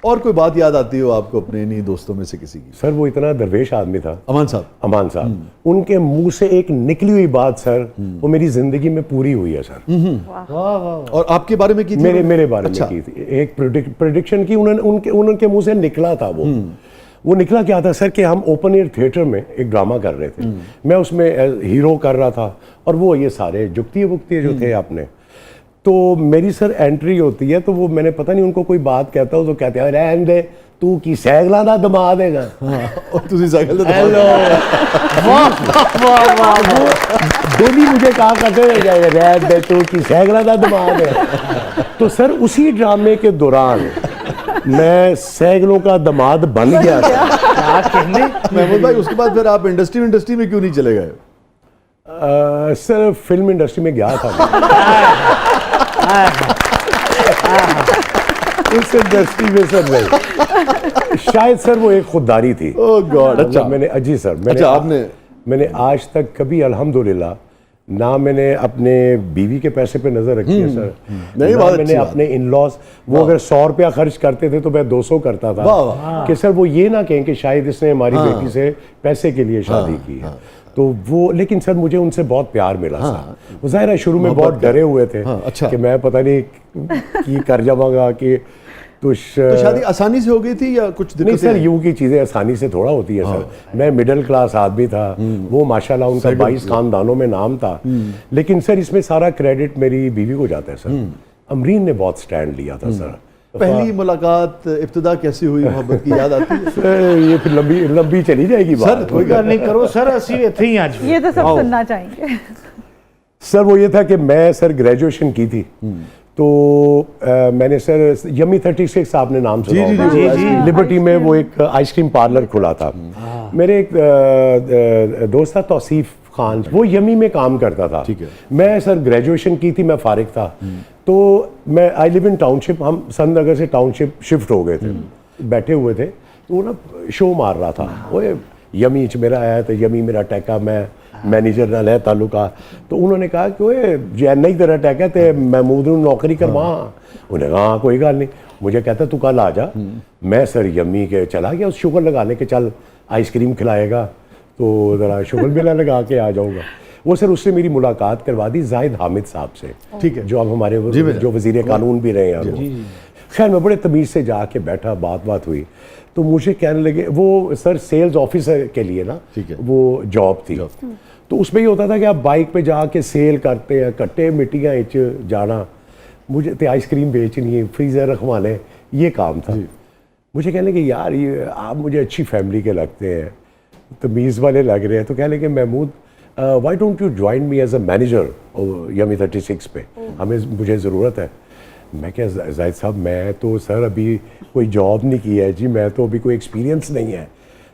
और कोई बात याद आती हो आपको अपने इन्हीं दोस्तों में से किसी की? सर वो इतना दरवेश आदमी था, अमान साहब। उनके मुंह से एक निकली हुई बात सर, वो मेरी जिंदगी में पूरी हुई है सर। और आपके बारे में की थी? मेरे बारे में की थी, एक प्रेडिक्शन की उनके मुंह से निकला था वो निकला क्या था सर कि हम ओपन एयर थिएटर में एक ड्रामा कर रहे थे, मैं उसमें हीरो कर रहा था और वो ये सारे जुक्तियाँ वुक्तियाँ जो थे आपने, तो मेरी सर एंट्री होती है तो वो मैंने पता नहीं उनको कोई बात कहता हो तो कहते हैं रहन दे तू की सैगला ना दमा देगा। डेली मुझे कहा करते रहन दे तू की सैगला ना दमा देगा। तो सर उसी ड्रामे के दौरान मैं सैगलों का दामाद बन गया था। महमूद भाई उसके बाद फिर आप इंडस्ट्री में क्यों नहीं चले गए? सर फिल्म इंडस्ट्री में गया था उस इंडस्ट्री में सर नहीं, शायद सर वो एक खुददारी थी। ओह गॉड। अच्छा मैंने अजी सर मैंने आज तक कभी अल्हम्दुलिल्लाह ना मैंने अपने बीवी के पैसे पे नजर रखी है सर, नहीं ना मैंने अपने इन लॉज, वो अगर 100 रुपया खर्च करते थे तो मैं 200 करता था कि सर वो ये ना कहें कि शायद इसने हमारी बेटी से पैसे के लिए शादी की है। तो वो लेकिन सर मुझे उनसे बहुत प्यार मिला सर। वो जाहिर है शुरू में बहुत डरे हुए थे कि मैं पता नहीं कि कर जाऊंगा कि तो शादी आसानी से हो गई थी या कुछ दिक्कत? नहीं सर यूं की चीज़ें आसानी से थोड़ा होती है सर। मैं मिडिल क्लास आदमी था, वो माशाल्लाह उनका 22 खानदानों में नाम था, लेकिन सर इसमें सारा क्रेडिट मेरी बीवी को जाता है सर। अमरीन ने बहुत स्टैंड लिया था सर। पहली मुलाकात इब्तिदा कैसी हुई, मोहब्बत की याद आती है? सर ये फिर लंबी चली जाएगी बात। सर कोई बात नहीं करो सर, असी इत्थे ही आज ये तो सब सुनना चाहेंगे। सर वो ये था कि मैं सर ग्रेजुएशन की थी तो मैंने सर यमी 36 आपने नाम सुना होगा, जी लिबर्टी में वो एक आइसक्रीम पार्लर खुला था। मेरे एक दोस्त था तौसीफ खान, वो यमी में काम करता था। ठीक है। मैं सर ग्रेजुएशन की थी, मैं फारिग था, तो मैं आई लिव इन टाउनशिप, हम संतनगर से टाउनशिप शिफ्ट हो गए थे। बैठे हुए थे तो वो ना शो मार रहा था, वो यमी च मेरा आया तो यमी मेरा टैका, मैं मैनेजर नाल है ताल्लुका, तो उन्होंने कहा कि ओए जैन तेरा टैक है तो महमूद नूं नौकरी करवा। उन्हें कहा हाँ कोई गल नहीं, मुझे कहता तू कल आ जा। मैं सर यमी के चला गया उस शुगर लगाने के, चल आइसक्रीम खिलाएगा तो ज़रा शुगर मेला लगा के आ जाऊँगा। वो सर उससे मेरी मुलाकात करवा दी जाहिद हामिद साहब से, ठीक है, जो अब हमारे जो वज़ीर कानून भी रहे हैं। खैर मैं बड़े तमीज़ से जाके बैठा, बात हुई तो मुझे कहने लगे, वो सर सेल्स ऑफिसर के लिए ना वो जॉब थी, तो उसमें ये होता था कि आप बाइक पे जाके सेल करते हैं, कट्टे मिट्टियाँ इच जाना, मुझे तो आइसक्रीम बेचनी है, फ्रीज़र रखवाने, ये काम था। मुझे कहने लगे यार ये आप मुझे अच्छी फैमिली के लगते हैं, तमीज़ वाले लग रहे हैं, तो कहने लगे Mahmood why don't you join me as a manager yummy 36 पे, मुझे ज़रूरत है। मैं क्या जाहिद साहब मैं तो सर अभी कोई जॉब नहीं की है जी, मैं तो अभी कोई एक्सपीरियंस नहीं है।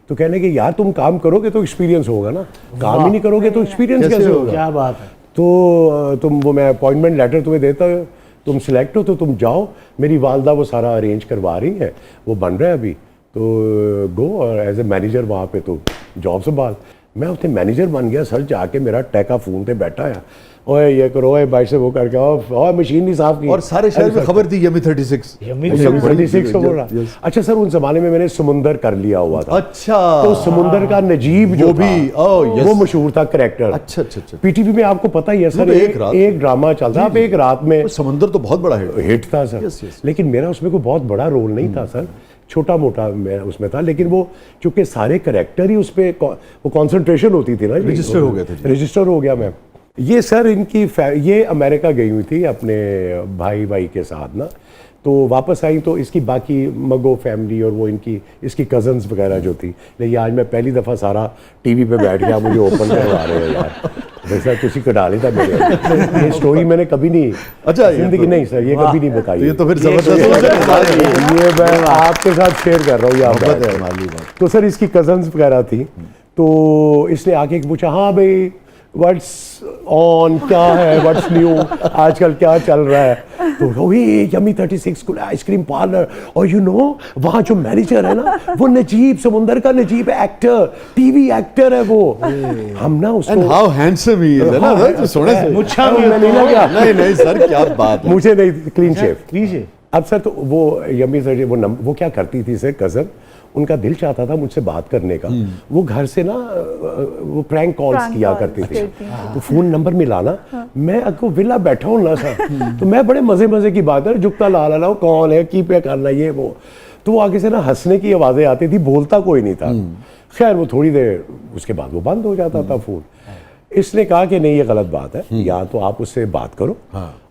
तो कहने के यार तुम काम करोगे तो एक्सपीरियंस होगा ना, काम ही नहीं करोगे तो एक्सपीरियंस कैसे होगा? क्या बात है। तो तुम वो मैं अपॉइंटमेंट लेटर तुम्हें देता हूँ, तुम सिलेक्ट हो तो तुम जाओ, मेरी वालदा वो सारा अरेंज करवा रही है, वो बन रहा है अभी, तो गो और एज ए मैनेजर वहाँ पे तो जॉब संभाल। मैं उससे मैनेजर बन गया सर, जाके मेरा टैका फ़ोन पे बैठा है, ओए ये करो, ओए बाइक से वो करके आओ, मशीन नहीं साफ की। और सारे शहर में खबर थी यमी 36 को बोल रहा। अच्छा सर उन जमाने में मैंने समुंदर कर लिया हुआ था। अच्छा, तो समुंदर का नजीब जो भी वो मशहूर था कैरेक्टर। अच्छा, पीटीवी में आपको पता ही है सर एक ड्रामा चलता, अब एक रात में समुंदर तो बहुत बड़ा हिट था सर, लेकिन मेरा उसमें कोई बहुत बड़ा रोल नहीं था सर, छोटा मोटा मैं उसमें था, लेकिन वो चूंकि सारे कैरेक्टर ही उस पर वो कॉन्सेंट्रेशन होती थी ना, रजिस्टर हो गए थे, रजिस्टर हो गया मैं। ये सर इनकी ये अमेरिका गई हुई थी अपने भाई के साथ ना, तो वापस आई तो इसकी बाकी मगो फैमिली और वो इसकी कज़न्स वगैरह जो थी, लेकिन आज मैं पहली दफ़ा सारा टीवी पे बैठ गया, मुझे ओपन करवा रहे हैं यार, वैसा किसी को डाली था मेरे। ये स्टोरी मैंने कभी नहीं, अच्छा जिंदगी नहीं सर, ये कभी नहीं बताई। ये तो फिर जबरदस्त, ये मैं आपके साथ शेयर कर रहा हूँ। तो सर इसकी कज़न्स वगैरह थी, तो इसने आके पूछा हाँ भाई व्हाट्स ऑन, क्या है, व्हाट्स न्यू, आजकल क्या चल रहा है? तो वही यमी 36 को आइसक्रीम पार्लर, और यू नो वहाँ जो मैनेजर है ना वो नजीब, समुंदर का नजीब एक्टर, टीवी एक्टर है वो। हम ना उसको and how handsome he is ना, सोने से मुच्छा नहीं लगा। नहीं सर क्या बात है। मुझे नहीं, क्लीन शेव। अब सर तो वो यमी सर वो क्या करती थी सर कज़न, उनका दिल चाहता था मुझसे बात करने का, वो घर से ना वो प्रैंक कॉल्स किया करती थी, तो फ़ोन नंबर मिलाना, मैं अगर विला बैठा हूँ ना सर, तो मैं बड़े मज़े की बात है, झुकता ला ला कौन है की पे करना ये वो, तो वो आगे से ना हंसने की आवाज़ें आती थी, बोलता कोई नहीं था। खैर वो थोड़ी देर उसके बाद वो बंद हो जाता था फ़ोन। इसने कहा कि नहीं ये गलत बात है, या तो आप उससे बात करो,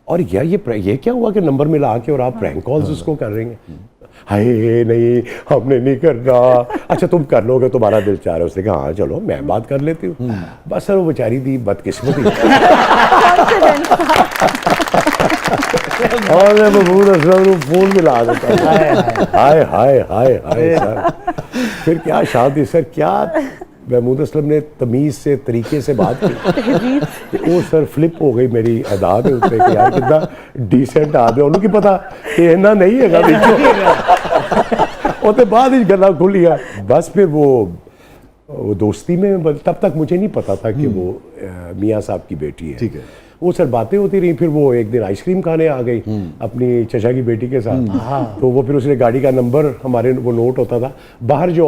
और या ये क्या हुआ कि नंबर मिला के और आप प्रैंक कॉल्स उसको कर रही हैं। हाय नहीं हमने नहीं करना, अच्छा तुम कर लोगे, तुम्हारा दिल चाह रहा है। उसने कहा हाँ चलो मैं बात कर लेती हूँ। बस सर वो बेचारी थी बदकिस्मती और महमूद असलम को फोन मिला देता, हाय हाय हाय हाय सर। फिर क्या शादी सर, क्या महमूद असलम ने तमीज़ से तरीके से बात की, वो सर फ्लिप हो गई मेरी अदा के उत्ते कि यार कितना डिसेंट आदमी, उन्होंने की पता कि इन्ना नहीं है उसके बाद ही गला खुलिया। बस फिर वो दोस्ती में, तब तक मुझे नहीं पता था कि वो मियाँ साहब की बेटी है। ठीक है। वो सर बातें होती रही, फिर वो एक दिन आइसक्रीम खाने आ गई अपनी चचा की बेटी के साथ, तो वो फिर उसने गाड़ी का नंबर हमारे वो नोट होता था, बाहर जो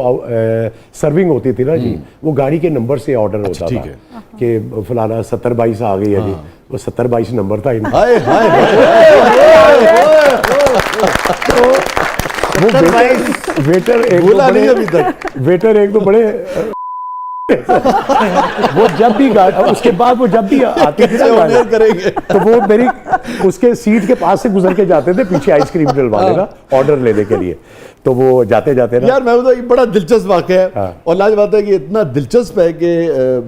सर्विंग होती थी ना जी, वो गाड़ी के नंबर से ऑर्डर होता था कि फलाना 7022 आ गई है जी, वो 7022 नंबर था इनका। वेटर एक तो बड़े वो जब भी उसके बाद वो जब भी आती थी ना करेंगे, तो वो मेरी उसके सीट के पास से गुजर के जाते थे पीछे आइसक्रीम डलवाने का ऑर्डर लेने के लिए, तो वो जाते जाते ना यार मैं बताऊं बड़ा दिलचस्प वाक़या है। और लाज बात है कि इतना दिलचस्प है कि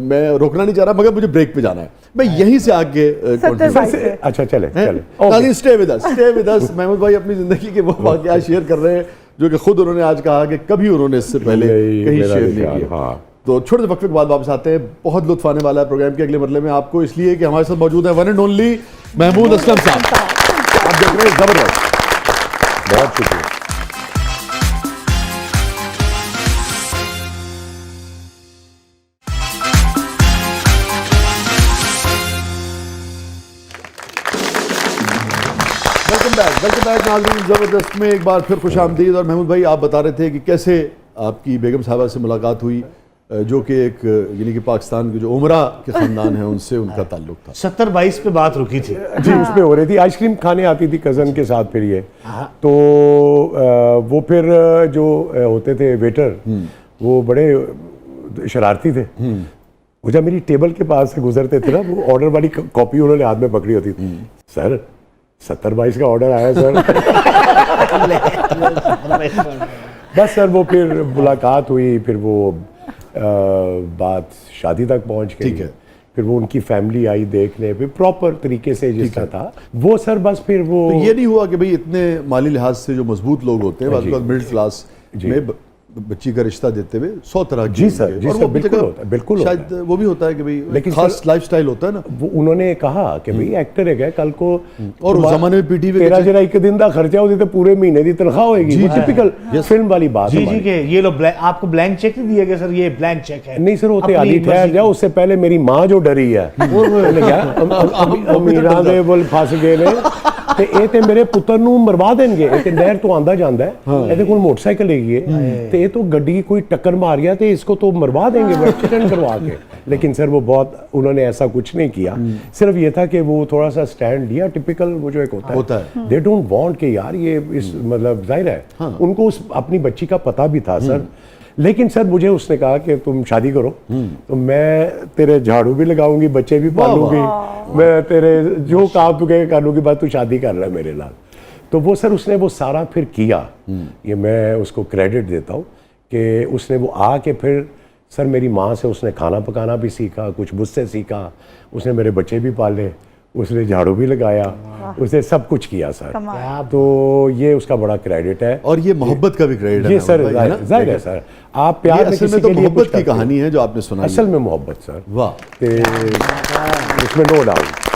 मैं रोकना नहीं चाह रहा, मगर मुझे ब्रेक पे जाना है, मैं यहीं से आगे अच्छा चले स्टे विद अस। महमूद भाई अपनी जिंदगी के वो वाक़या शेयर कर रहे हैं जो कि खुद उन्होंने आज कहा कि कभी उन्होंने इससे पहले कहीं शेयर नहीं किया। तो छोटे से वक्फे के बाद वापस आते हैं। बहुत लुत्फ आने वाला है प्रोग्राम के अगले मरले में आपको, इसलिए कि हमारे साथ मौजूद है one and only Mahmood Aslam sahab. आप देख रहे हैं जबरदस्त। बहुत शुक्रिया। वेलकम बैक नाज़रीन, ज़बरदस्त में एक बार फिर खुश आमदीद। और महमूद भाई आप बता रहे थे कि कैसे आपकी बेगम साहबा से मुलाकात हुई, जो कि एक यानी कि पाकिस्तान के जो उमरा के ख़ानदान है उनसे उनका ताल्लुक था। 70-22 पे बात रुकी थी जी, उसमें हो रही थी, आइसक्रीम खाने आती थी कज़न के साथ। फिर ये तो वो फिर जो होते थे वेटर, वो बड़े शरारती थे। वो जब मेरी टेबल के पास से गुजरते थे ना, वो ऑर्डर वाली कॉपी उन्होंने हाथ में पकड़ी होती थी, सर 70-22 का ऑर्डर आया सर। बस सर वो फिर मुलाकात हुई, फिर वो बात शादी तक पहुंच गई। ठीक है। फिर वो उनकी फैमिली आई देखने, फिर प्रॉपर तरीके से जिस तरह था वो सर, बस फिर वो तो ये नहीं हुआ कि भाई इतने माली लिहाज से जो मजबूत लोग होते हैं, मिडिल क्लास में बच्ची का रिश्ता देते हुए 100 तरह की। जी सर, जी सर, बिल्कुल होता है, बिल्कुल शायद वो भी होता है कि भाई लेकिन खास लाइफस्टाइल होता है ना। वो उन्होंने कहा कि भाई एक्टर है कल को, और उस जमाने में पीटीवी तेरा जरा एक दिन का खर्चा होती तो पूरे महीने की तनख्वाह होगी। टिपिकल फिल्म वाली बात जी जी के ये लो आपको ब्लैंक चेक नहीं दिया गया सर, ये ब्लैंक चेक है। नहीं सर, होते आली ठहर जाओ, उससे पहले मेरी माँ जो डरी है अमीरां दे बोल फस गए ने ते ए ते मेरे पुत्र नूं मरवा देंगे। ए ते नहर तो आंदा जांदा है, ਇਹਦੇ ਕੋਲ मोटरसाइकिल है ते तो गड्डी कोई टक्कर मार गया तो इसको तो मरवा देंगे एक्सीडेंट करवा के। लेकिन सर वो बहुत, उन्होंने ऐसा कुछ नहीं किया, सिर्फ ये था कि वो थोड़ा सा स्टैंड लिया। टिपिकल वो जो एक होता है दे डोंट वांट कि यार ये इस मतलब जाहिर है उनको उस अपनी बच्ची का पता भी था सर। लेकिन सर मुझे उसने कहा कि तुम शादी करो तो मैं तेरे झाड़ू भी लगाऊंगी, बच्चे भी पालूंगी, मैं तेरे जो काम तू कहे कर लूंगी, बस तू शादी कर रहा है मेरे नाल। तो वो सर उसने वो सारा फिर किया, ये मैं उसको क्रेडिट देता हूँ कि उसने वो आके फिर सर मेरी माँ से उसने खाना पकाना भी सीखा, कुछ मुझसे सीखा, उसने मेरे बच्चे भी पाले, उसने झाड़ू भी लगाया, उसने सब कुछ किया सर। तो ये उसका बड़ा क्रेडिट है। और ये मोहब्बत का भी क्रेडिट है। ये सर जाहिर है सर, आप प्यार में किसी के लिए मोहब्बत की कहानी है जो आपने सुनाई, असल में मोहब्बत सर, वाह, उसमें नो डाउट।